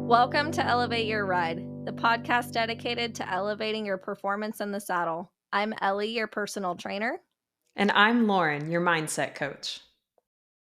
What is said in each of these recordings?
Welcome to Elevate Your Ride, the podcast dedicated to elevating your performance in the saddle. I'm Ellie, your personal trainer. And I'm Lauren, your mindset coach.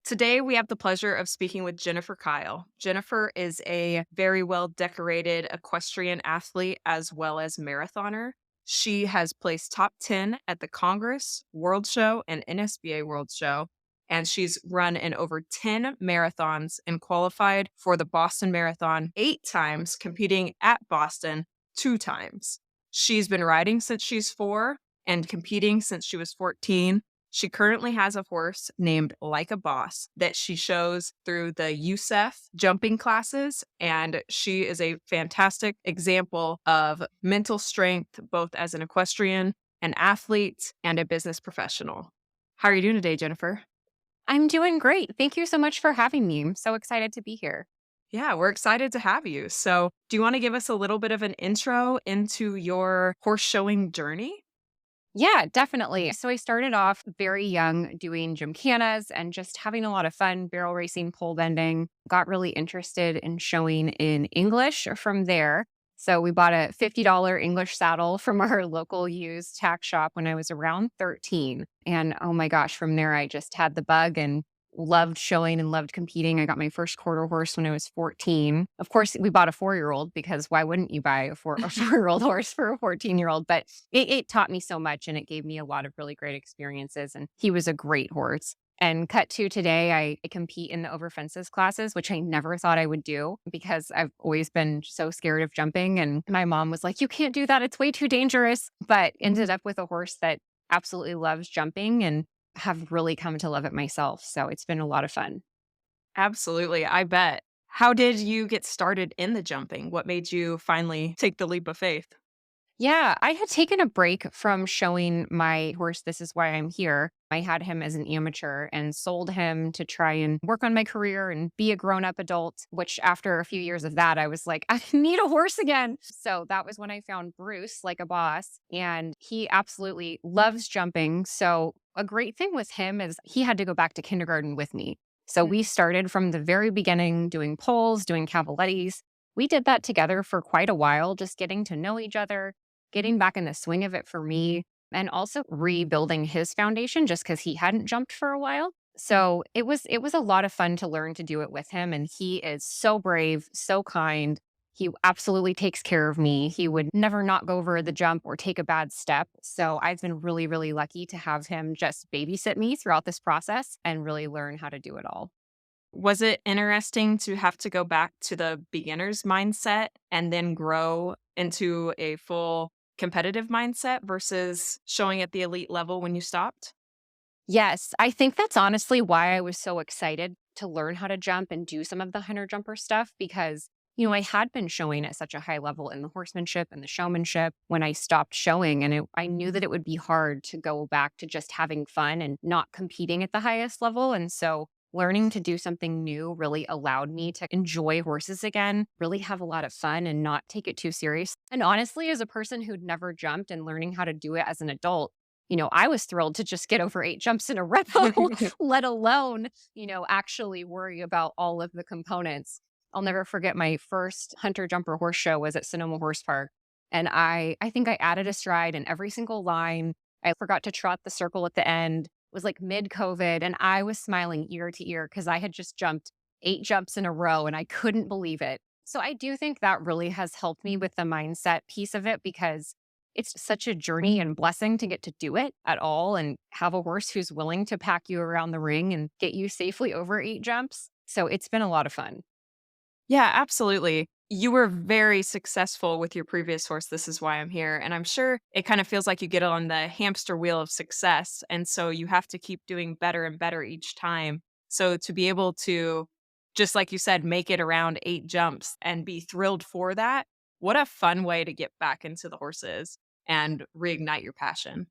Today, we have the pleasure of speaking with Jennifer Kyle. Jennifer is a very well decorated equestrian athlete as well as marathoner. She has placed top 10 at the Congress World Show and NSBA World Show. And she's run in over 10 marathons and qualified for the Boston Marathon 8 times, competing at Boston 2 times. She's been riding since she's 4 and competing since she was 14. She currently has a horse named Like a Boss that she shows through the USEF jumping classes, and she is a fantastic example of mental strength, both as an equestrian, an athlete, and a business professional. How are you doing today, Jennifer? I'm doing great. Thank you so much for having me. I'm so excited to be here. Yeah, we're excited to have you. So, do you want to give us a little bit of an intro into your horse showing journey? Yeah, definitely. So I started off very young doing gymkhanas and just having a lot of fun, barrel racing, pole bending. Got really interested in showing in English from there. So we bought a $50 English saddle from our local used tack shop when I was around 13. And oh my gosh, from there I just had the bug and loved showing and loved competing. I got my first quarter horse when I was 14. Of course, we bought a 4-year-old because why wouldn't you buy a 4-year-old horse for a 14-year-old? But it taught me so much and it gave me a lot of really great experiences. And he was a great horse. And cut to today, I compete in the over fences classes, which I never thought I would do because I've always been so scared of jumping. And my mom was like, you can't do that. It's way too dangerous. But ended up with a horse that absolutely loves jumping and have really come to love it myself. So it's been a lot of fun. Absolutely, I bet. How did you get started in the jumping? What made you finally take the leap of faith? Yeah, I had taken a break from showing my horse. This is why I'm here. I had him as an amateur and sold him to try and work on my career and be a grown up adult, which after a few years of that, I was like, I need a horse again. So that was when I found Bruce, Like a Boss, and he absolutely loves jumping. So a great thing with him is he had to go back to kindergarten with me. So we started from the very beginning doing poles, doing cavalettis. We did that together for quite a while, just getting to know each other, getting back in the swing of it for me, and also rebuilding his foundation just because he hadn't jumped for a while. So it was a lot of fun to learn to do it with him. And he is so brave, so kind. He absolutely takes care of me. He would never not go over the jump or take a bad step. So I've been really, really lucky to have him just babysit me throughout this process and really learn how to do it all. Was it interesting to have to go back to the beginner's mindset and then grow into a full competitive mindset versus showing at the elite level when you stopped? Yes, I think that's honestly why I was so excited to learn how to jump and do some of the hunter jumper stuff because, I had been showing at such a high level in the horsemanship and the showmanship when I stopped showing. And I knew that it would be hard to go back to just having fun and not competing at the highest level. And so learning to do something new really allowed me to enjoy horses again, really have a lot of fun and not take it too serious. And honestly, as a person who'd never jumped and learning how to do it as an adult, I was thrilled to just get over 8 jumps in a row, let alone, actually worry about all of the components. I'll never forget my first hunter jumper horse show was at Sonoma Horse Park. And I think I added a stride in every single line. I forgot to trot the circle at the end. It was like mid COVID. And I was smiling ear to ear because I had just jumped 8 jumps in a row and I couldn't believe it. So I do think that really has helped me with the mindset piece of it because it's such a journey and blessing to get to do it at all and have a horse who's willing to pack you around the ring and get you safely over 8 jumps. So it's been a lot of fun. Yeah, absolutely. You were very successful with your previous horse. This is why I'm here. And I'm sure it kind of feels like you get on the hamster wheel of success. And so you have to keep doing better and better each time. So to be able to, just like you said, make it around 8 jumps and be thrilled for that, what a fun way to get back into the horses and reignite your passion.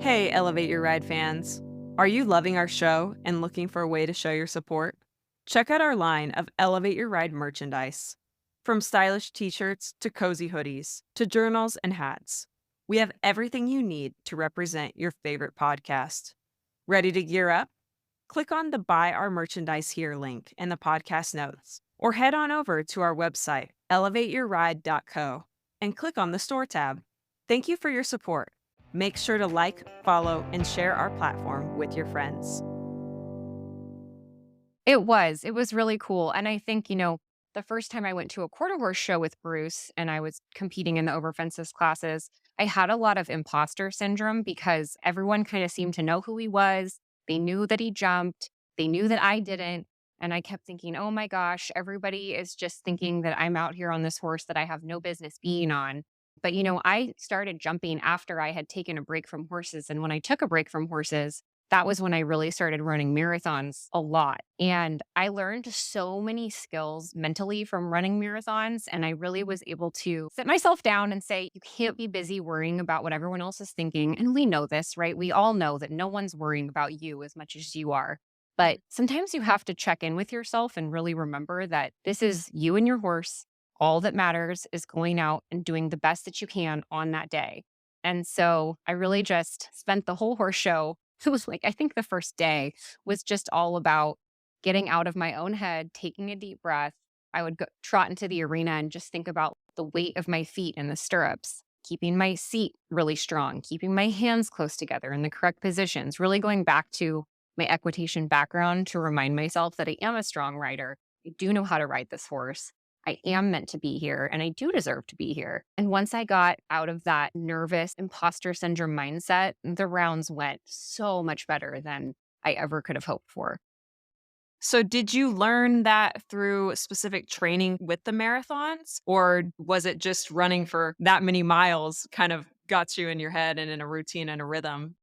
Hey, Elevate Your Ride fans. Are you loving our show and looking for a way to show your support? Check out our line of Elevate Your Ride merchandise. From stylish t shirts to cozy hoodies to journals and hats, we have everything you need to represent your favorite podcast. Ready to gear up? Click on the Buy Our Merchandise Here link in the podcast notes, or head on over to our website, elevateyourride.co, and click on the Store tab. Thank you for your support. Make sure to like, follow, and share our platform with your friends. It was really cool. And I think, the first time I went to a quarter horse show with Bruce and I was competing in the over fences classes, I had a lot of imposter syndrome because everyone kind of seemed to know who he was. They knew that he jumped, they knew that I didn't. And I kept thinking, oh my gosh, everybody is just thinking that I'm out here on this horse that I have no business being on. But, I started jumping after I had taken a break from horses. And when I took a break from horses, that was when I really started running marathons a lot. And I learned so many skills mentally from running marathons. And I really was able to sit myself down and say, you can't be busy worrying about what everyone else is thinking. And we know this, right? We all know that no one's worrying about you as much as you are. But sometimes you have to check in with yourself and really remember that this is you and your horse. All that matters is going out and doing the best that you can on that day. And so I really just spent the whole horse show. It was like, I think the first day was just all about getting out of my own head, taking a deep breath. I would go, trot into the arena and just think about the weight of my feet in the stirrups, keeping my seat really strong, keeping my hands close together in the correct positions, really going back to my equitation background to remind myself that I am a strong rider. I do know how to ride this horse. I am meant to be here and I do deserve to be here. And once I got out of that nervous imposter syndrome mindset, the rounds went so much better than I ever could have hoped for. So, did you learn that through specific training with the marathons, or was it just running for that many miles kind of got you in your head and in a routine and a rhythm?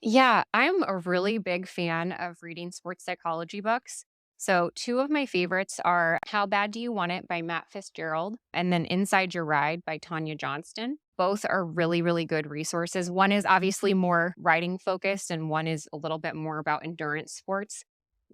Yeah, I'm a really big fan of reading sports psychology books. So, two of my favorites are How Bad Do You Want It by Matt Fitzgerald and then Inside Your Ride by Tanya Johnston. Both are really, really good resources. One is obviously more riding focused, and one is a little bit more about endurance sports.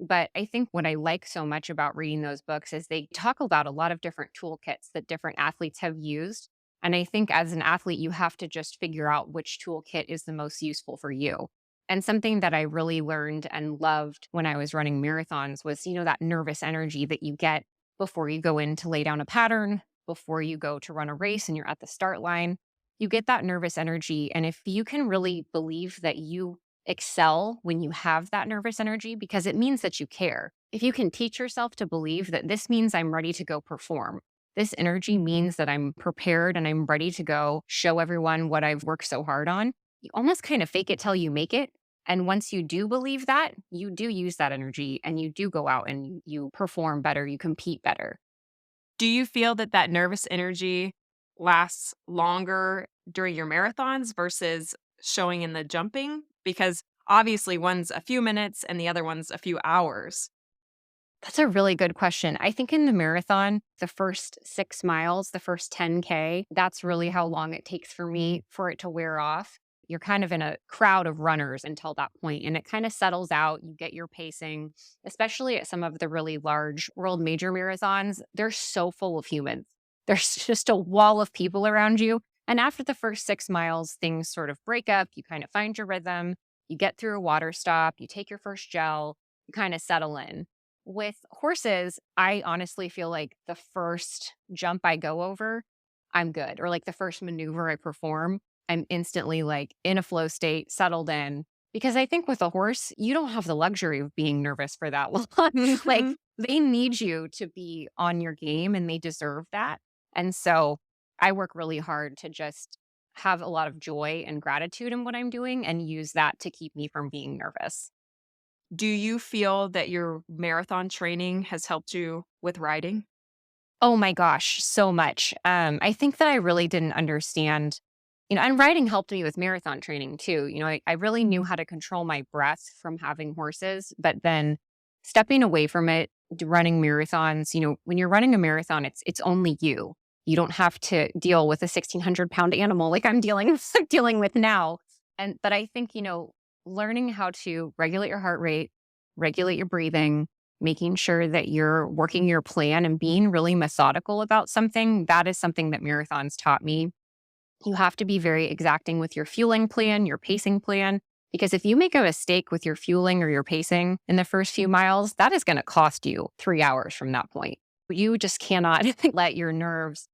But I think what I like so much about reading those books is they talk about a lot of different toolkits that different athletes have used. And I think as an athlete, you have to just figure out which toolkit is the most useful for you. And something that I really learned and loved when I was running marathons was, that nervous energy that you get before you go in to lay down a pattern, before you go to run a race and you're at the start line. You get that nervous energy. And if you can really believe that you excel when you have that nervous energy, because it means that you care. If you can teach yourself to believe that this means I'm ready to go perform, this energy means that I'm prepared and I'm ready to go show everyone what I've worked so hard on. You almost kind of fake it till you make it. And once you do believe that, you do use that energy and you do go out and you perform better, you compete better. Do you feel that that nervous energy lasts longer during your marathons versus showing in the jumping? Because obviously one's a few minutes and the other one's a few hours. That's a really good question. I think in the marathon, the first 6 miles, the first 10K, that's really how long it takes for me for it to wear off. You're kind of in a crowd of runners until that point, and it kind of settles out. You get your pacing, especially at some of the really large world major marathons. They're so full of humans. There's just a wall of people around you. And after the first 6 miles, things sort of break up. You kind of find your rhythm. You get through a water stop. You take your first gel. You kind of settle in. With horses, I honestly feel like the first jump I go over, I'm good. Or like the first maneuver I perform, I'm instantly like in a flow state, settled in. Because I think with a horse, you don't have the luxury of being nervous for that long. Like they need you to be on your game and they deserve that. And so I work really hard to just have a lot of joy and gratitude in what I'm doing and use that to keep me from being nervous. Do you feel that your marathon training has helped you with riding? Oh my gosh, so much. I think that I really didn't understand, and riding helped me with marathon training too. I really knew how to control my breath from having horses, but then stepping away from it, running marathons, when you're running a marathon, it's only you. You don't have to deal with a 1,600-pound animal like I'm dealing with now. But I think, learning how to regulate your heart rate, regulate your breathing, making sure that you're working your plan and being really methodical about something, that is something that marathons taught me. You have to be very exacting with your fueling plan, your pacing plan. Because if you make a mistake with your fueling or your pacing in the first few miles, that is going to cost you 3 hours from that point. You just cannot let your nerves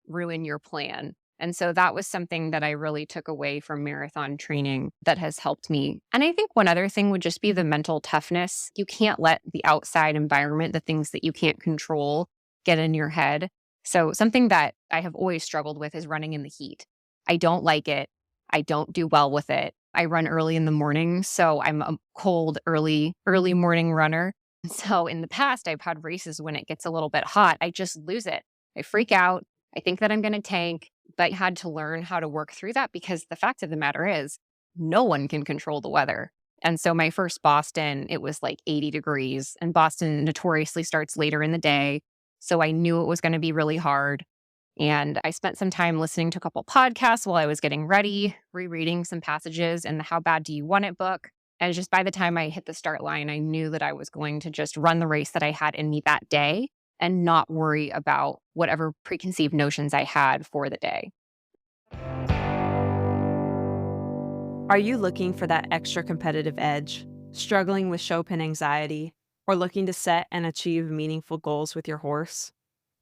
ruin your plan. And so that was something that I really took away from marathon training that has helped me. And I think one other thing would just be the mental toughness. You can't let the outside environment, the things that you can't control, get in your head. So something that I have always struggled with is running in the heat. I don't like it. I don't do well with it. I run early in the morning, so I'm a cold, early morning runner. So in the past, I've had races when it gets a little bit hot. I just lose it. I freak out. I think that I'm going to tank, but I had to learn how to work through that because the fact of the matter is no one can control the weather. And so my first Boston, it was like 80 degrees, and Boston notoriously starts later in the day. So I knew it was going to be really hard. And I spent some time listening to a couple podcasts while I was getting ready, rereading some passages in the How Bad Do You Want It book. And just by the time I hit the start line, I knew that I was going to just run the race that I had in me that day and not worry about whatever preconceived notions I had for the day. Are you looking for that extra competitive edge, struggling with show pin anxiety, or looking to set and achieve meaningful goals with your horse?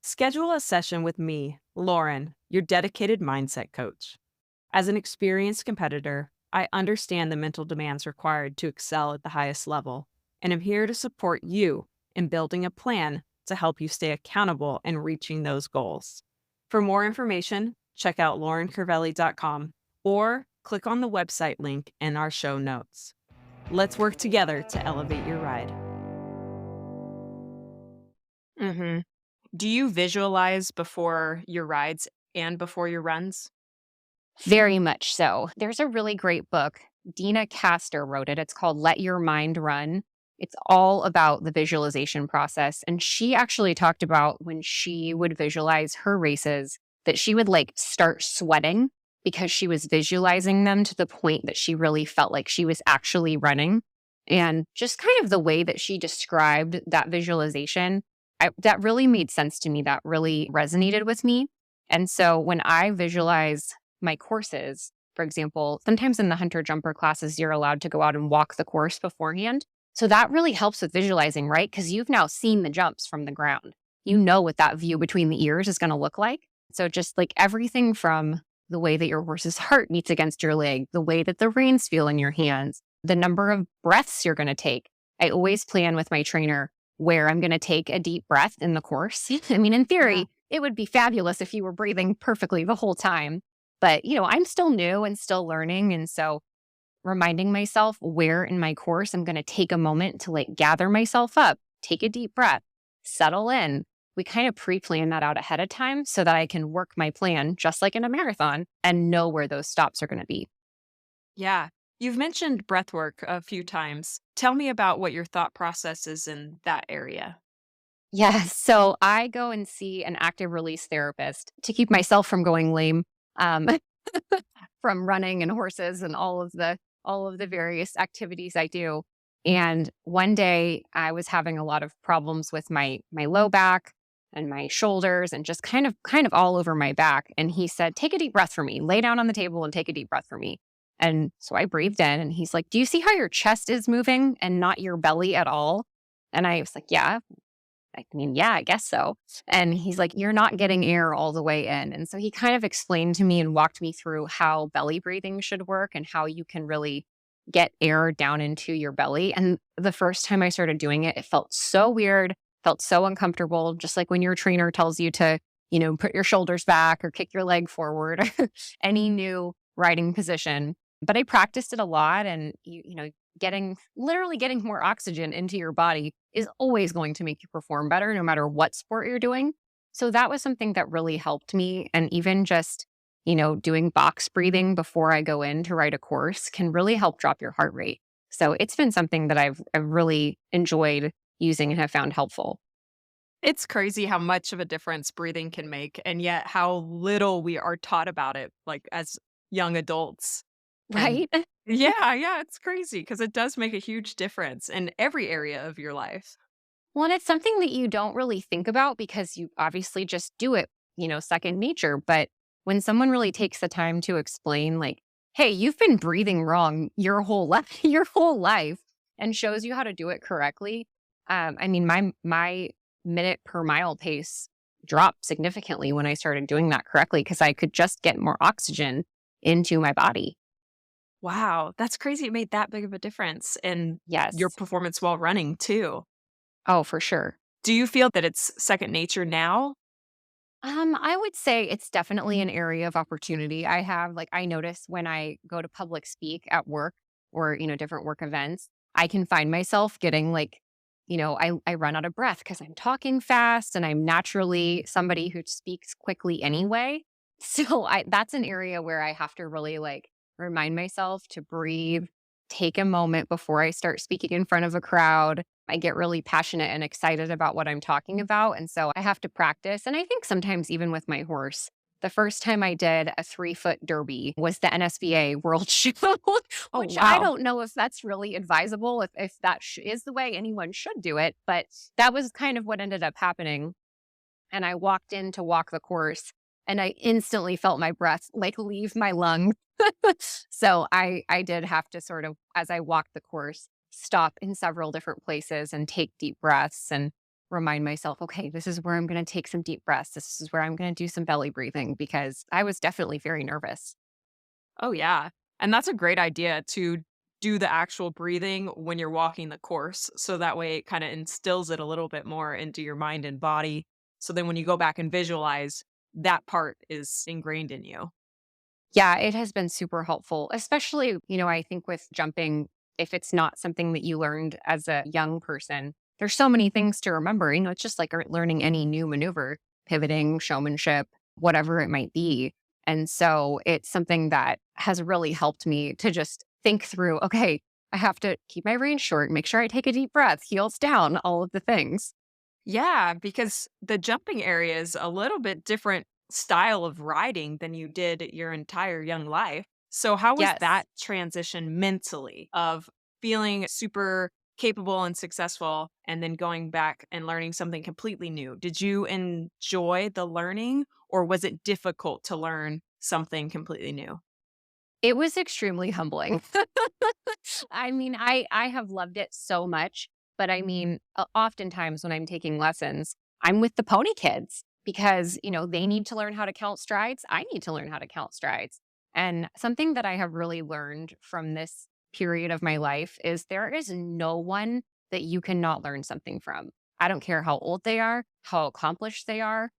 Schedule a session with me, Lauren, your dedicated mindset coach. As an experienced competitor, I understand the mental demands required to excel at the highest level, and I'm here to support you in building a plan to help you stay accountable and reaching those goals. For more information, check out laurencervelli.com or click on the website link in our show notes. Let's work together to elevate your ride. Mm-hmm. Do you visualize before your rides and before your runs? Very much so. There's a really great book. Dina Castor wrote it. It's called Let Your Mind Run. It's all about the visualization process. And she actually talked about when she would visualize her races, that she would like start sweating because she was visualizing them to the point that she really felt like she was actually running. And just kind of the way that she described that visualization, that really made sense to me. That really resonated with me. And so when I visualize my courses, for example, sometimes in the hunter jumper classes, you're allowed to go out and walk the course beforehand. So that really helps with visualizing, right? Because you've now seen the jumps from the ground. You know what that view between the ears is going to look like. So just like everything from the way that your horse's heart beats against your leg, the way that the reins feel in your hands, the number of breaths you're going to take. I always plan with my trainer where I'm going to take a deep breath in the course. I mean, in theory, it would be fabulous if you were breathing perfectly the whole time. But, I'm still new and still learning. And so reminding myself where in my course I'm going to take a moment to like gather myself up, take a deep breath, settle in. We kind of pre-plan that out ahead of time so that I can work my plan just like in a marathon and know where those stops are going to be. Yeah. You've mentioned breath work a few times. Tell me about what your thought process is in that area. Yes. So I go and see an active release therapist to keep myself from going lame, um, from running and horses and all of the various activities I do. And one day I was having a lot of problems with my low back and my shoulders and just kind of all over my back. And he said, "Take a deep breath for me. Lay down on the table and take a deep breath for me." And so I breathed in and he's like, "Do you see how your chest is moving and not your belly at all?" And I was like, "Yeah. I mean, yeah, I guess so." And he's like, "You're not getting air all the way in." And so he kind of explained to me and walked me through how belly breathing should work and how you can really get air down into your belly. And the first time I started doing it, it felt so weird, felt so uncomfortable, just like when your trainer tells you to, put your shoulders back or kick your leg forward, any new riding position. But I practiced it a lot and, literally getting more oxygen into your body is always going to make you perform better no matter what sport you're doing. So that was something that really helped me. And even just, doing box breathing before I go in to ride a course can really help drop your heart rate. So it's been something that I've really enjoyed using and have found helpful. It's crazy how much of a difference breathing can make, and yet how little we are taught about it, like as young adults. And Right? yeah, it's crazy because it does make a huge difference in every area of your life. Well, and it's something that you don't really think about because you obviously just do it, second nature. But when someone really takes the time to explain, like, hey, you've been breathing wrong your whole life, your whole life, and shows you how to do it correctly. I mean, my minute per mile pace dropped significantly when I started doing that correctly because I could just get more oxygen into my body. Wow, that's crazy it made that big of a difference in your Yes. performance while running too. Oh, for sure. Do you feel that it's second nature now? I would say it's definitely an area of opportunity. I notice when I go to public speak at work or, different work events, I can find myself getting I run out of breath because I'm talking fast and I'm naturally somebody who speaks quickly anyway. So that's an area where I have to really remind myself to breathe, take a moment before I start speaking in front of a crowd. I get really passionate and excited about what I'm talking about. And so I have to practice. And I think sometimes even with my horse, the first time I did a 3-foot derby was the NSVA World Show, Oh, which I wow. don't know if that's really advisable, if that is the way anyone should do it. But that was kind of what ended up happening. And I walked in to walk the course and I instantly felt my breath leave my lungs. So I did have to sort of, as I walked the course, stop in several different places and take deep breaths and remind myself, okay, this is where I'm going to take some deep breaths. This is where I'm going to do some belly breathing because I was definitely very nervous. Oh, yeah. And that's a great idea to do the actual breathing when you're walking the course. So that way it kind of instills it a little bit more into your mind and body. So then when you go back and visualize, that part is ingrained in you. Yeah, it has been super helpful, especially, I think with jumping, if it's not something that you learned as a young person, there's so many things to remember. It's just like learning any new maneuver, pivoting, showmanship, whatever it might be. And so it's something that has really helped me to just think through, okay, I have to keep my range short, make sure I take a deep breath, heels down, all of the things. Yeah, because the jumping area is a little bit different style of riding than you did your entire young life. So, how was Yes. that transition mentally of feeling super capable and successful and then going back and learning something completely new? Did you enjoy the learning or was it difficult to learn something completely new? It was extremely humbling. I mean, I have loved it so much, but I mean, oftentimes when I'm taking lessons, I'm with the pony kids because, they need to learn how to count strides. I need to learn how to count strides. And something that I have really learned from this period of my life is there is no one that you cannot learn something from. I don't care how old they are, how accomplished they are,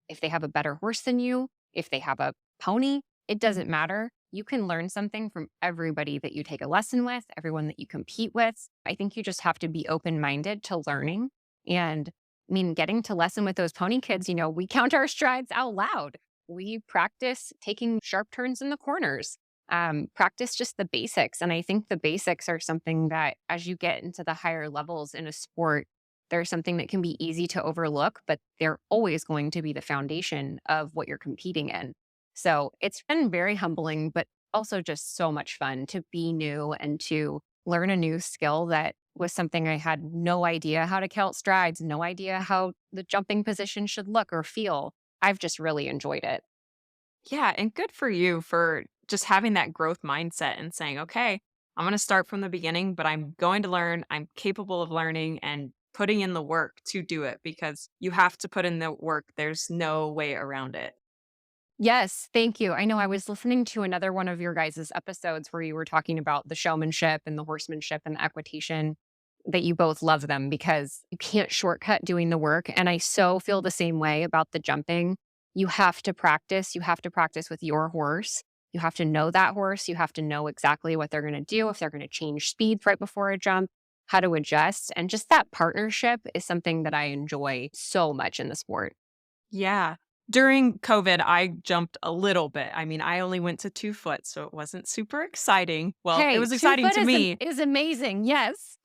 if they have a better horse than you, if they have a pony, it doesn't matter. You can learn something from everybody that you take a lesson with, everyone that you compete with. I think you just have to be open minded to learning. And I mean, getting to lesson with those pony kids, we count our strides out loud. We practice taking sharp turns in the corners, practice just the basics. And I think the basics are something that as you get into the higher levels in a sport, they're something that can be easy to overlook, but they're always going to be the foundation of what you're competing in. So it's been very humbling, but also just so much fun to be new and to learn a new skill that was something I had no idea how to count strides, no idea how the jumping position should look or feel. I've just really enjoyed it. Yeah, and good for you for just having that growth mindset and saying, okay, I'm going to start from the beginning, but I'm going to learn. I'm capable of learning and putting in the work to do it because you have to put in the work. There's no way around it. Yes, thank you. I know I was listening to another one of your guys' episodes where you were talking about the showmanship and the horsemanship and the equitation, that you both love them because you can't shortcut doing the work. And I so feel the same way about the jumping. You have to practice. You have to practice with your horse. You have to know that horse. You have to know exactly what they're going to do, if they're going to change speeds right before a jump, how to adjust. And just that partnership is something that I enjoy so much in the sport. Yeah. During COVID, I jumped a little bit. I mean, I only went to 2 foot, so it wasn't super exciting. Well, it Hey, was 2 exciting foot to me, is amazing, yes.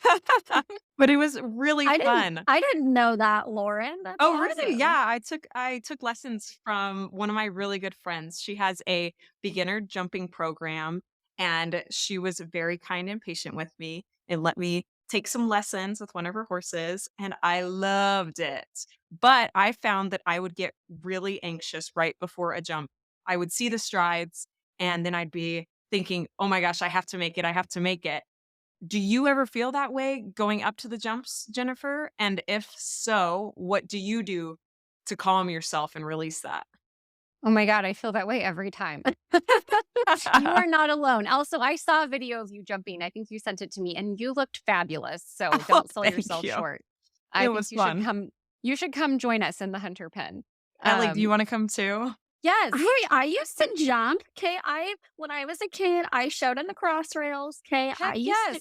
but it was really fun. I didn't know that, Lauren. That's Oh, really? awesome. Yeah, I took lessons from one of my really good friends. She has a beginner jumping program, and she was very kind and patient with me and let me take some lessons with one of her horses, and I loved it. But I found that I would get really anxious right before a jump. I would see the strides, and then I'd be thinking, oh my gosh, I have to make it. I have to make it. Do you ever feel that way going up to the jumps, Jennifer? And if so, what do you do to calm yourself and release that? Oh my God, I feel that way every time. You are not alone. Also, I saw a video of you jumping. I think you sent it to me and you looked fabulous. So Oh, don't sell thank yourself you. short. It I think was fun. you should come join us in the Hunter Pen. Ellie, do you Um, want to come too? yes. I used to jump. Okay, I when I was a kid, I showed in the cross rails. Okay, Heck yes.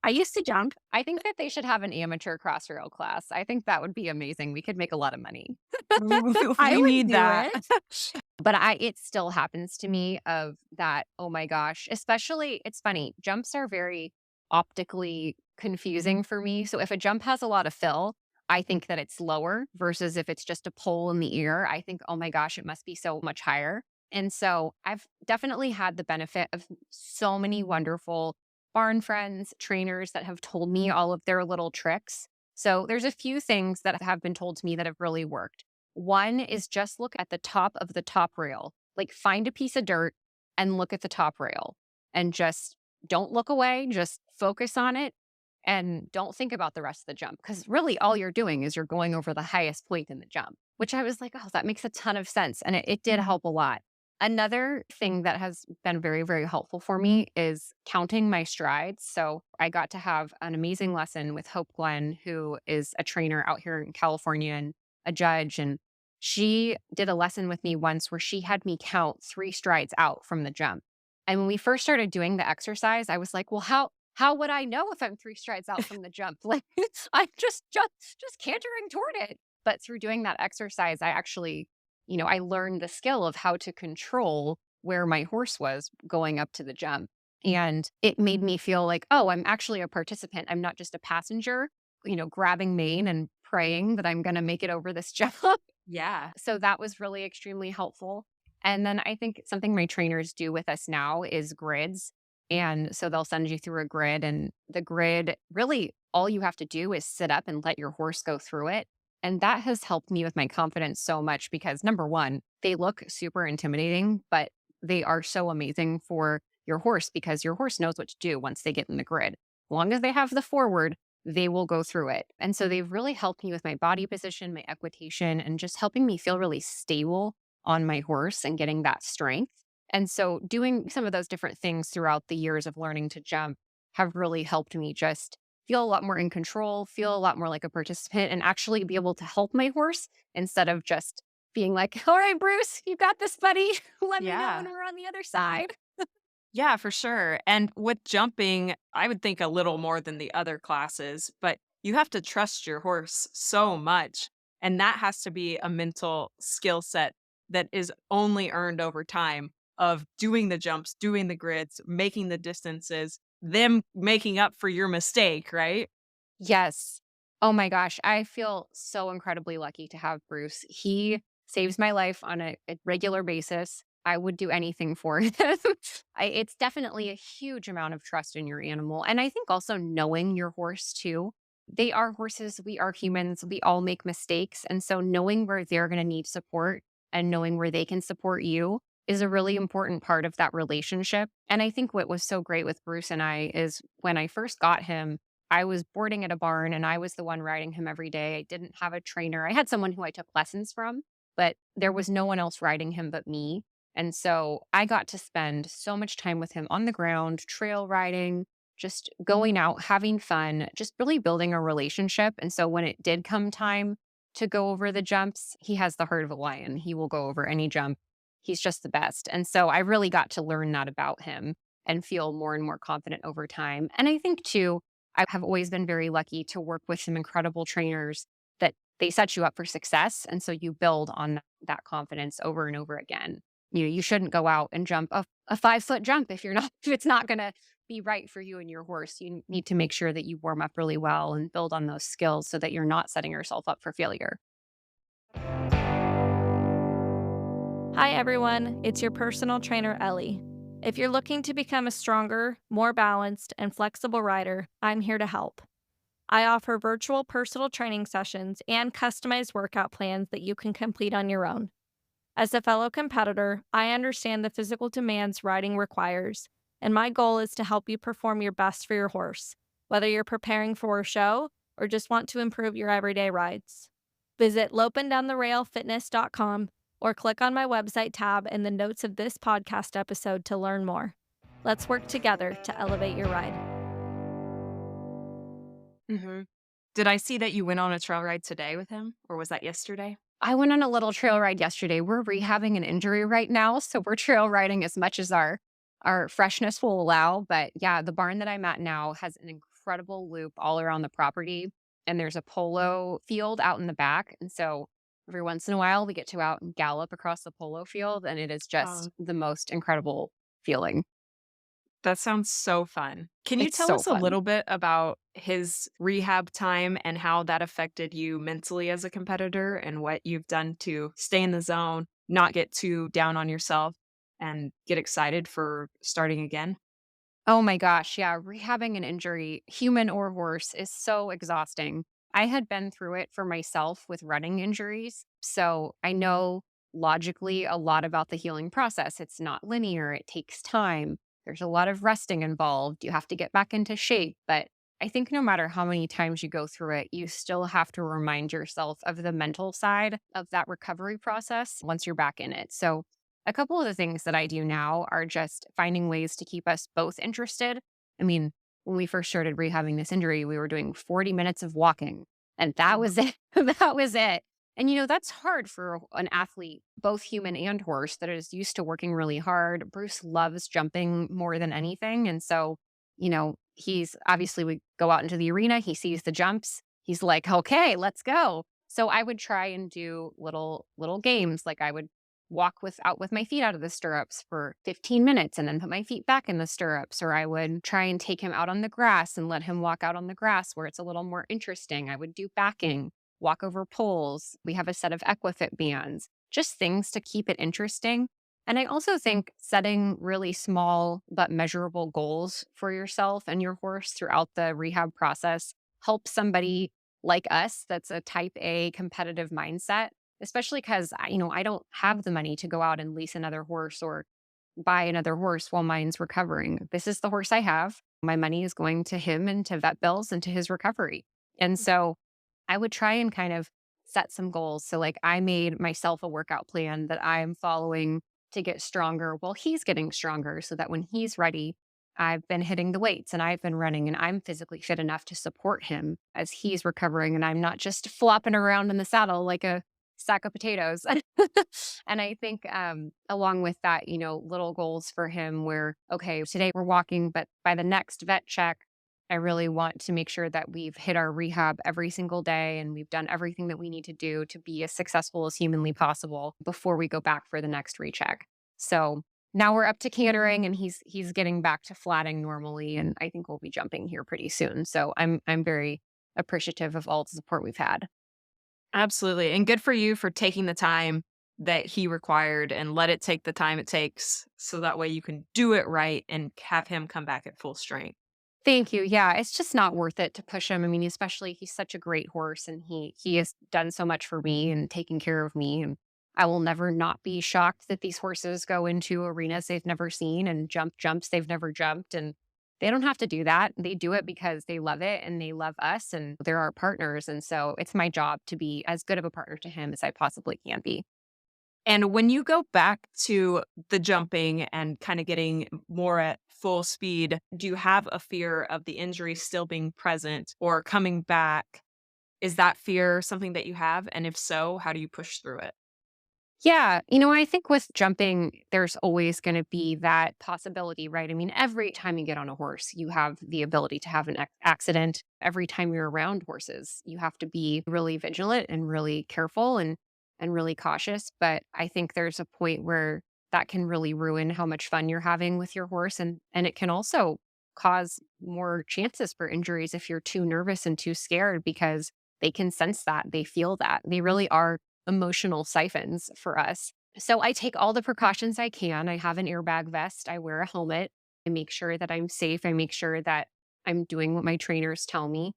I used to jump. I think that they should have an amateur crossrail class. I think that would be amazing. We could make a lot of money. I We would need do that. it. But it still happens to me of that, oh my gosh, especially it's funny, jumps are very optically confusing for me. So if a jump has a lot of fill, I think that it's lower versus if it's just a pole in the ear, I think, oh my gosh, it must be so much higher. And so I've definitely had the benefit of so many wonderful barn friends, trainers that have told me all of their little tricks. So there's a few things that have been told to me that have really worked. One is just look at the top of the top rail. Like find a piece of dirt and look at the top rail and just don't look away, just focus on it and don't think about the rest of the jump because really all you're doing is you're going over the highest point in the jump, which I was like, oh, that makes a ton of sense. And it did help a lot. Another thing that has been very, very helpful for me is counting my strides. So I got to have an amazing lesson with Hope Glenn, who is a trainer out here in California and a judge. And she did a lesson with me once where she had me count 3 strides out from the jump. And when we first started doing the exercise, I was like, well, how would I know if I'm 3 strides out from the jump? Like I'm just cantering toward it. But through doing that exercise, I actually, I learned the skill of how to control where my horse was going up to the jump. And it made me feel like, oh, I'm actually a participant. I'm not just a passenger, grabbing mane and praying that I'm going to make it over this jump. Yeah. So that was really extremely helpful. And then I think something my trainers do with us now is grids. And so they'll send you through a grid, and the grid really all you have to do is sit up and let your horse go through it. And that has helped me with my confidence so much because number one, they look super intimidating, but they are so amazing for your horse because your horse knows what to do once they get in the grid. As long as they have the forward, they will go through it. And so they've really helped me with my body position, my equitation, and just helping me feel really stable on my horse and getting that strength. And so doing some of those different things throughout the years of learning to jump have really helped me just feel a lot more in control, feel a lot more like a participant, and actually be able to help my horse instead of just being like, all right, Bruce, you got this, buddy. Let me know when Yeah. we're on the other side. Yeah, for sure. And with jumping, I would think a little more than the other classes, but you have to trust your horse so much. And that has to be a mental skill set that is only earned over time of doing the jumps, doing the grids, making the distances, them making up for your mistake, right? Yes. Oh my gosh. I feel so incredibly lucky to have Bruce. He saves my life on a regular basis. I would do anything for him. It's definitely a huge amount of trust in your animal. And I think also knowing your horse too. They are horses. We are humans. We all make mistakes. And so knowing where they're going to need support and knowing where they can support you is a really important part of that relationship. And I think what was so great with Bruce and I is when I first got him, I was boarding at a barn and I was the one riding him every day. I didn't have a trainer. I had someone who I took lessons from, but there was no one else riding him but me. And so I got to spend so much time with him on the ground, trail riding, just going out, having fun, just really building a relationship. And so when it did come time to go over the jumps, he has the heart of a lion. He will go over any jump. He's just the best. And so I really got to learn that about him and feel more and more confident over time. And I think too, I have always been very lucky to work with some incredible trainers that they set you up for success. And so you build on that confidence over and over again. You shouldn't go out and jump a 5 foot jump if you're not, if it's not going to be right for you and your horse. You need to make sure that you warm up really well and build on those skills so that you're not setting yourself up for failure. Hi, everyone. It's your personal trainer, Ellie. If you're looking to become a stronger, more balanced, and flexible rider, I'm here to help. I offer virtual personal training sessions and customized workout plans that you can complete on your own. As a fellow competitor, I understand the physical demands riding requires, and my goal is to help you perform your best for your horse, whether you're preparing for a show or just want to improve your everyday rides. Visit lopindowntherailfitness.com or click on my website tab in the notes of this podcast episode to learn more. Let's work together to elevate your ride. Hmm. Did I see that you went on a trail ride today with him, or was that yesterday? I went on a little trail ride yesterday. We're rehabbing an injury right now, so we're trail riding as much as our freshness will allow. But yeah, the barn that I'm at now has an incredible loop all around the property, and there's a polo field out in the back. And so every once in a while, we get to out and gallop across the polo field, and it is just the most incredible feeling. That sounds so fun. Can you It's tell so us a fun. little bit about his rehab time and how that affected you mentally as a competitor and what you've done to stay in the zone, not get too down on yourself, and get excited for starting again? Oh my gosh, yeah, rehabbing an injury, human or horse, is so exhausting. I had been through it for myself with running injuries, so I know logically a lot about the healing process. It's not linear, it takes time. There's a lot of resting involved. You have to get back into shape, but I think no matter how many times you go through it, you still have to remind yourself of the mental side of that recovery process once you're back in it. So a couple of the things that I do now are just finding ways to keep us both interested. I mean, when we first started rehabbing this injury, we were doing 40 minutes of walking, and that Mhm. was it. That was it. And, that's hard for an athlete, both human and horse, that is used to working really hard. Bruce loves jumping more than anything. And so, he's obviously, we go out into the arena, he sees the jumps. He's like, okay, let's go. So I would try and do little games. Like I would walk with my feet out of the stirrups for 15 minutes and then put my feet back in the stirrups, or I would try and take him out on the grass and let him walk out on the grass where it's a little more interesting. I would do backing, walk over poles. We have a set of equifit bands, just things to keep it interesting. And I also think setting really small but measurable goals for yourself and your horse throughout the rehab process helps somebody like us that's a type A competitive mindset, especially because I don't have the money to go out and lease another horse or buy another horse while mine's recovering. This is the horse I have. My money is going to him and to vet bills and to his recovery. And so I would try and kind of set some goals. So, like, I made myself a workout plan that I'm following to get stronger while he's getting stronger so that when he's ready, I've been hitting the weights and I've been running and I'm physically fit enough to support him as he's recovering. And I'm not just flopping around in the saddle like a sack of potatoes. And I think along with that, little goals for him where, okay, today we're walking, but by the next vet check, I really want to make sure that we've hit our rehab every single day and we've done everything that we need to do to be as successful as humanly possible before we go back for the next recheck. So now we're up to cantering and he's getting back to flatting normally, and I think we'll be jumping here pretty soon. So I'm very appreciative of all the support we've had. Absolutely. And good for you for taking the time that he required and let it take the time it takes so that way you can do it right and have him come back at full strength. Thank you. Yeah, it's just not worth it to push him. I mean, especially he's such a great horse and he has done so much for me and taken care of me, and I will never not be shocked that these horses go into arenas they've never seen and jump jumps they've never jumped, and they don't have to do that. They do it because they love it and they love us and they're our partners, and so it's my job to be as good of a partner to him as I possibly can be. And when you go back to the jumping and kind of getting more at full speed, do you have a fear of the injury still being present or coming back? Is that fear something that you have? And if so, how do you push through it? Yeah. I think with jumping, there's always going to be that possibility, right? I mean, every time you get on a horse, you have the ability to have an accident. Every time you're around horses, you have to be really vigilant and really careful and really cautious. But I think there's a point where that can really ruin how much fun you're having with your horse. And it can also cause more chances for injuries if you're too nervous and too scared because they can sense that. They feel that. They really are emotional siphons for us. So I take all the precautions I can. I have an airbag vest, I wear a helmet, I make sure that I'm safe, I make sure that I'm doing what my trainers tell me.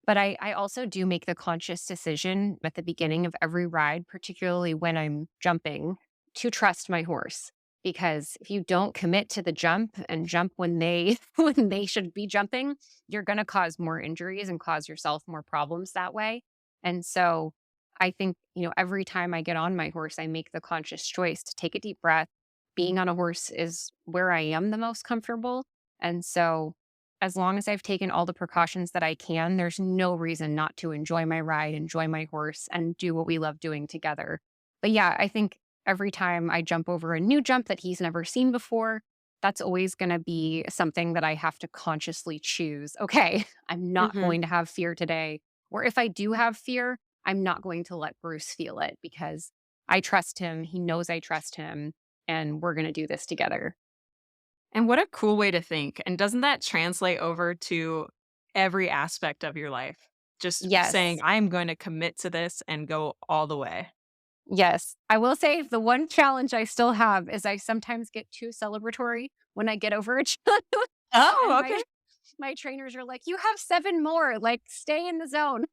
But I also do make the conscious decision at the beginning of every ride, particularly when I'm jumping, to trust my horse. because if you don't commit to the jump and jump when they when they should be jumping, you're going to cause more injuries and cause yourself more problems that way. And so I think, every time I get on my horse, I make the conscious choice to take a deep breath. Being on a horse is where I am the most comfortable. And so as long as I've taken all the precautions that I can, there's no reason not to enjoy my ride, enjoy my horse, and do what we love doing together. But yeah, I think every time I jump over a new jump that he's never seen before, that's always going to be something that I have to consciously choose. Okay, I'm not Mhm. going to have fear today. Or if I do have fear, I'm not going to let Bruce feel it because I trust him. He knows I trust him, and we're going to do this together. And what a cool way to think. And doesn't that translate over to every aspect of your life? Just saying, Yes. I'm going to commit to this and go all the way. Yes. I will say the one challenge I still have is I sometimes get too celebratory when I get over a jump. And Oh, my okay. my trainers are like, "You have 7 more, like, stay in the zone."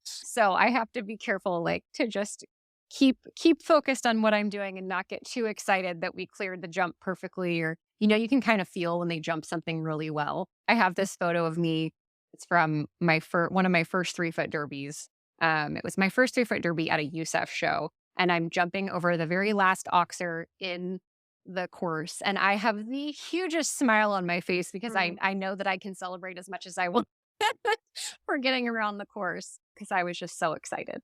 So, I have to be careful, like, to just keep focused on what I'm doing and not get too excited that we cleared the jump perfectly or, you can kind of feel when they jump something really well. I have this photo of me, it's from one of my first 3-foot derbies. It was my first 3-foot derby at a USEF show, and I'm jumping over the very last oxer in the course, and I have the hugest smile on my face because I Mm. I know that I can celebrate as much as I want for getting around the course because I was just so excited.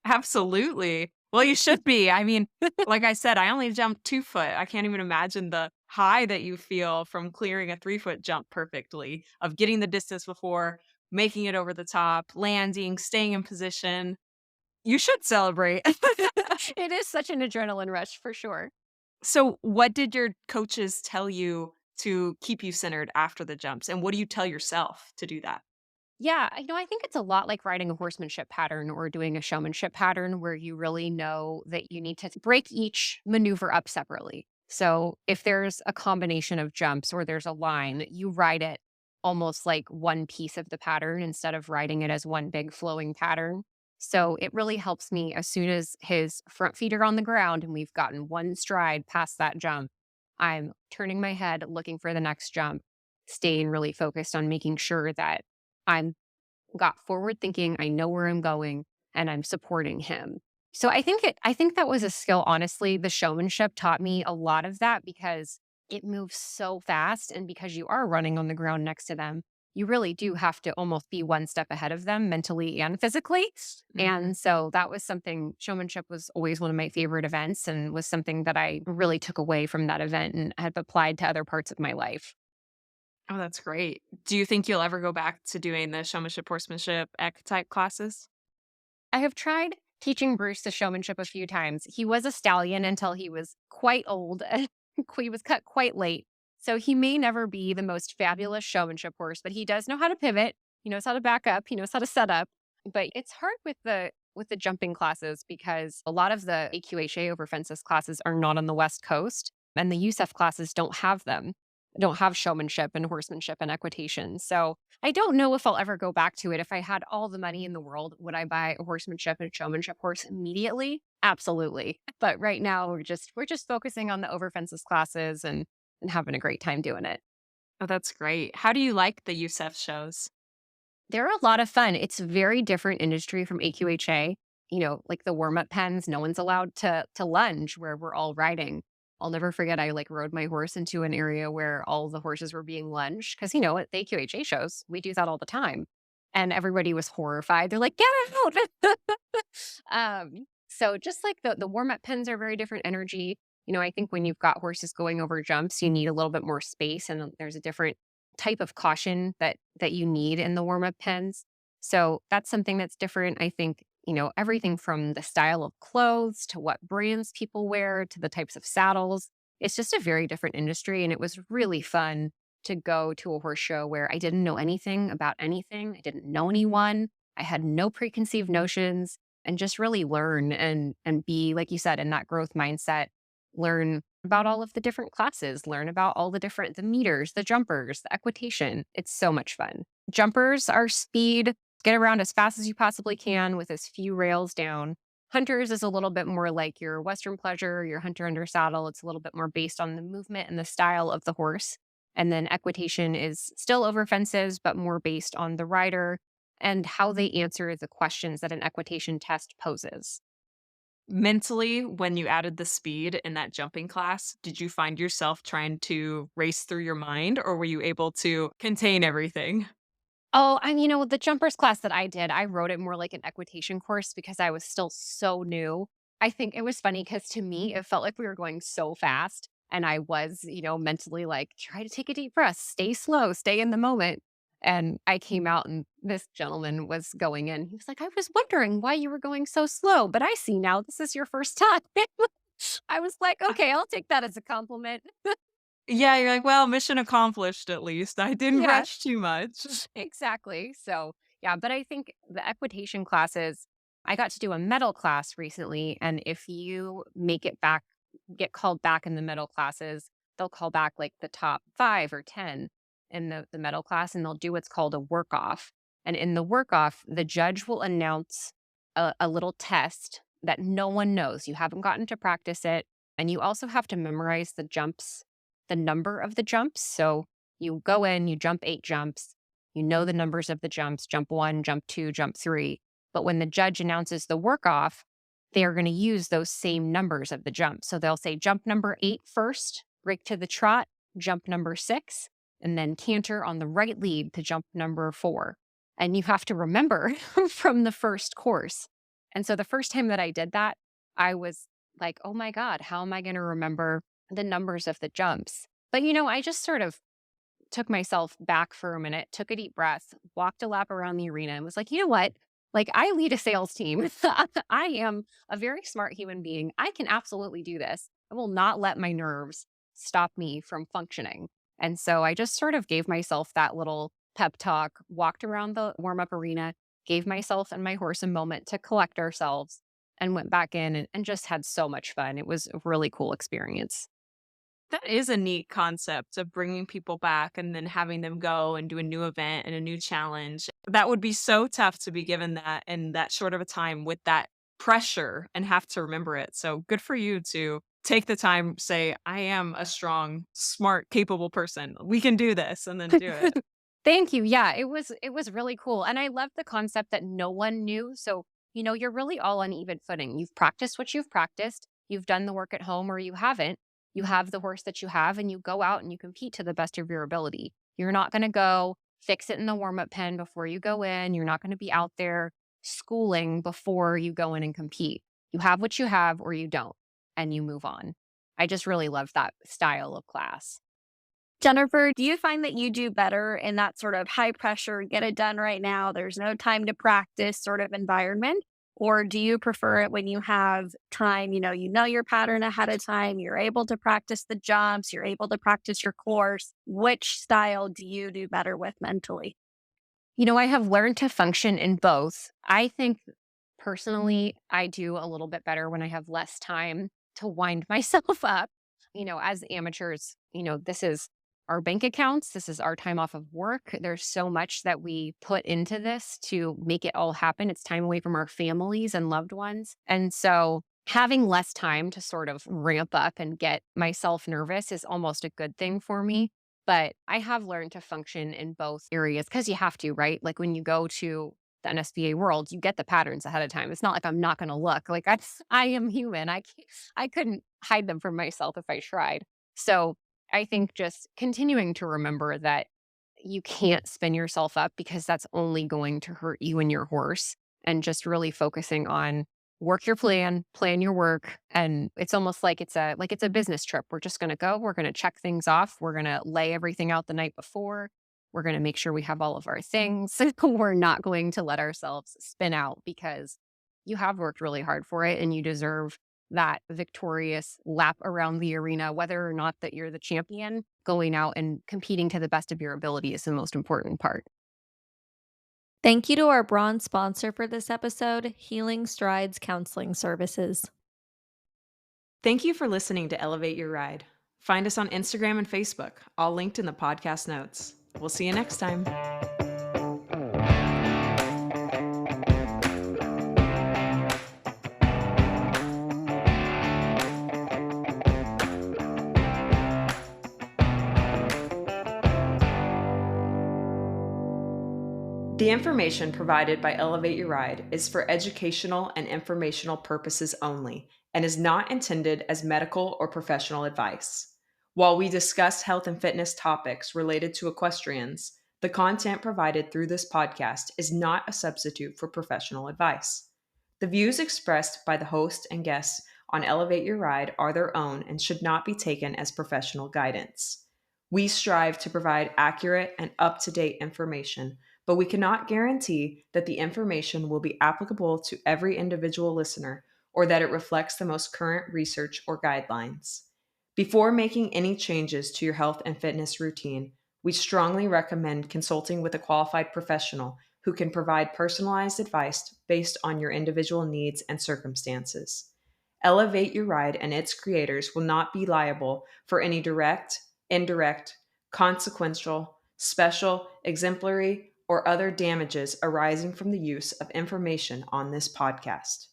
Absolutely. Well, you should be. I mean, like I said, I only jumped 2 foot. I can't even imagine the high that you feel from clearing a 3 foot jump perfectly, of getting the distance before, making it over the top, landing, staying in position. You should celebrate. It is such an adrenaline rush for sure. So, what did your coaches tell you to keep you centered after the jumps? And what do you tell yourself to do that? Yeah, I think it's a lot like riding a horsemanship pattern or doing a showmanship pattern where you really know that you need to break each maneuver up separately. So if there's a combination of jumps or there's a line, you ride it almost like one piece of the pattern instead of riding it as one big flowing pattern. So it really helps me as soon as his front feet are on the ground and we've gotten one stride past that jump, I'm turning my head, looking for the next jump, staying really focused on making sure that I'm got forward thinking, I know where I'm going, and I'm supporting him. So I think that was a skill, honestly. The showmanship taught me a lot of that because it moves so fast. And because you are running on the ground next to them, you really do have to almost be one step ahead of them mentally and physically. Mhm. And so that was something, showmanship was always one of my favorite events and was something that I really took away from that event and have applied to other parts of my life. Oh, that's great. Do you think you'll ever go back to doing the showmanship, horsemanship, ec type classes? I have tried teaching Bruce the showmanship a few times. He was a stallion until he was quite old. And he was cut quite late. So he may never be the most fabulous showmanship horse, but he does know how to pivot. He knows how to back up. He knows how to set up. But it's hard with the jumping classes because a lot of the AQHA over fences classes are not on the West Coast, and the USEF classes don't have them. Don't have showmanship and horsemanship and equitation. So I don't know if I'll ever go back to it. If I had all the money in the world, would I buy a horsemanship and showmanship horse immediately? Absolutely. But right now we're just focusing on the over fences classes and having a great time doing it. Oh, that's great. How do you like the USEF shows? They're a lot of fun. It's a very different industry from AQHA. Like the warm-up pens, no one's allowed to lunge where we're all riding. I'll never forget I like rode my horse into an area where all the horses were being lunged because at the AQHA shows, we do that all the time. And everybody was horrified. They're like, "Get out." So just like the warm-up pens are very different energy. I think when you've got horses going over jumps, you need a little bit more space and there's a different type of caution that you need in the warm-up pens. So that's something that's different. I think, everything from the style of clothes to what brands people wear to the types of saddles. It's just a very different industry. And it was really fun to go to a horse show where I didn't know anything about anything. I didn't know anyone. I had no preconceived notions and just really learn and be, like you said, in that growth mindset, learn about all of the different classes, learn about all the meters, the jumpers, the equitation. It's so much fun. Jumpers are speed, get around as fast as you possibly can with as few rails down. Hunters is a little bit more like your Western pleasure, your hunter under saddle. It's a little bit more based on the movement and the style of the horse. And then equitation is still over fences, but more based on the rider and how they answer the questions that an equitation test poses. Mentally, when you added the speed in that jumping class, did you find yourself trying to race through your mind, or were you able to contain everything? Oh, and the jumpers class that I did, I wrote it more like an equitation course because I was still so new. I think it was funny because to me, it felt like we were going so fast. And I was, mentally like, try to take a deep breath, stay slow, stay in the moment. And I came out and this gentleman was going in. He was like, I was wondering why you were going so slow, but I see now this is your first time. I was like, okay, I'll take that as a compliment. Yeah, you're like, "Well, mission accomplished at least. I didn't Yeah. rush too much." Exactly. So, yeah, but I think the equitation classes, I got to do a medal class recently. And if you make it back, get called back in the medal classes, they'll call back like the top 5 or 10 in the medal class, and they'll do what's called a work off. And in the work off, the judge will announce a little test that no one knows. You haven't gotten to practice it. And you also have to memorize the jumps, the number of the jumps. So, you go in, you jump 8 jumps, you know the numbers of the jumps, jump 1, jump 2, jump 3. But when the judge announces the work off, they are going to use those same numbers of the jumps. So they'll say jump number 8 first, break to the trot, jump number 6, and then canter on the right lead to jump number 4. And you have to remember from the first course. And so the first time that I did that, I was like, oh my God, how am I going to remember the numbers of the jumps? But I just sort of took myself back for a minute, took a deep breath, walked a lap around the arena, and was like, you know what? Like, I lead a sales team. I am a very smart human being. I can absolutely do this. I will not let my nerves stop me from functioning. And so I just sort of gave myself that little pep talk, walked around the warm up arena, gave myself and my horse a moment to collect ourselves, and went back in and just had so much fun. It was a really cool experience. That is a neat concept of bringing people back and then having them go and do a new event and a new challenge. That would be so tough to be given that in that short of a time with that pressure and have to remember it. So good for you to take the time, say, I am a strong, smart, capable person. We can do this and then do it. Thank you. Yeah, it was really cool. And I love the concept that no one knew. So, you're really all on even footing. You've practiced what you've practiced. You've done the work at home or you haven't. You have the horse that you have and you go out and you compete to the best of your ability. You're not going to go fix it in the warm-up pen before you go in. You're not going to be out there schooling before you go in and compete. You have what you have or you don't, and you move on. I just really love that style of class. Jennifer, do you find that you do better in that sort of high pressure, get it done right now, there's no time to practice sort of environment? Or do you prefer it when you have time, you know your pattern ahead of time, you're able to practice the jumps, you're able to practice your course? Which style do you do better with mentally? I have learned to function in both. I think personally, I do a little bit better when I have less time to wind myself up. As amateurs, this is our bank accounts, this is our time off of work. There's so much that we put into this to make it all happen. It's time away from our families and loved ones. And so having less time to sort of ramp up and get myself nervous is almost a good thing for me. But I have learned to function in both areas because you have to, right? Like when you go to the NSBA world, you get the patterns ahead of time. It's not like I'm not going to look like I am human. I couldn't hide them from myself if I tried. So I think just continuing to remember that you can't spin yourself up because that's only going to hurt you and your horse, and just really focusing on work your plan, plan your work. And it's almost like it's a business trip. We're just going to go, we're going to check things off. We're going to lay everything out the night before. We're going to make sure we have all of our things. We're not going to let ourselves spin out because you have worked really hard for it and you deserve that victorious lap around the arena, whether or not that you're the champion. Going out and competing to the best of your ability is the most important part. Thank you to our bronze sponsor for this episode, Healing Strides Counseling Services. Thank you for listening to Elevate Your Ride. Find us on Instagram and Facebook, all linked in the podcast notes. We'll see you next time. The information provided by Elevate Your Ride is for educational and informational purposes only and is not intended as medical or professional advice. While we discuss health and fitness topics related to equestrians, the content provided through this podcast is not a substitute for professional advice. The views expressed by the host and guests on Elevate Your Ride are their own and should not be taken as professional guidance. We strive to provide accurate and up to date information, but we cannot guarantee that the information will be applicable to every individual listener or that it reflects the most current research or guidelines. Before making any changes to your health and fitness routine, we strongly recommend consulting with a qualified professional who can provide personalized advice based on your individual needs and circumstances. Elevate Your Ride and its creators will not be liable for any direct, indirect, consequential, special, exemplary, or other damages arising from the use of information on this podcast.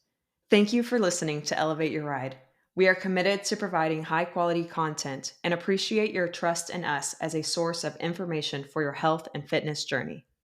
Thank you for listening to Elevate Your Ride. We are committed to providing high quality content and appreciate your trust in us as a source of information for your health and fitness journey.